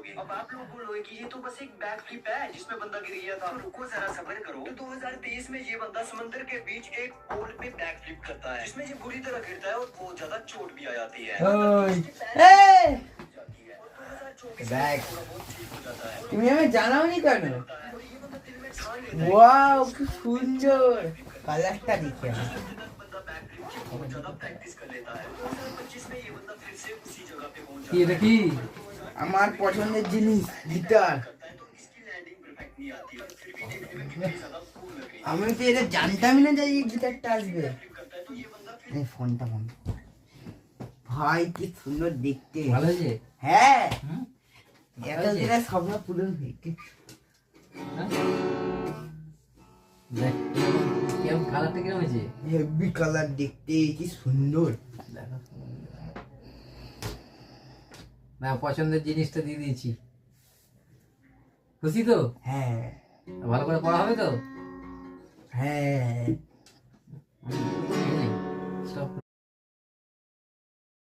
होगी। अब आप लोग बोलोगे कि ये तो बस एक बैक फ्लिप है जिसमें बंदा गिर गया था। तो रुको जरा सब्र करो। तो 2023 में ये बंदा समंदर के बीच एक पोल पे बैक फ्लिप करता है, जिसमें ये बुरी तरह गिरता है और बहुत ज्यादा चोट भी आ जाती है। তুমি আমি জানাওনি কেন? ওয়াও কি সুন্দর কালারটা দেখে কি দেখি আমার পছন্দের জিনিস গিটার। আমি তো এটা জানতামই না যে এই গিটারটা আসবে। এই ফোনটা বন্ধ। ভাই কি সুন্দর দেখতে। ভালো হয়েছে? হ্যাঁ এত দিনের স্বপ্ন পূরণ হয়েছে। দেখ কেমন কালারটা কেমন হয়েছে? হেভি কালার দেখতে কি সুন্দর। না পছন্দের জিনিসটা দিয়ে দিয়েছি, খুশি তো? হ্যাঁ ভালো করে পড়া হবে তো? হ্যাঁ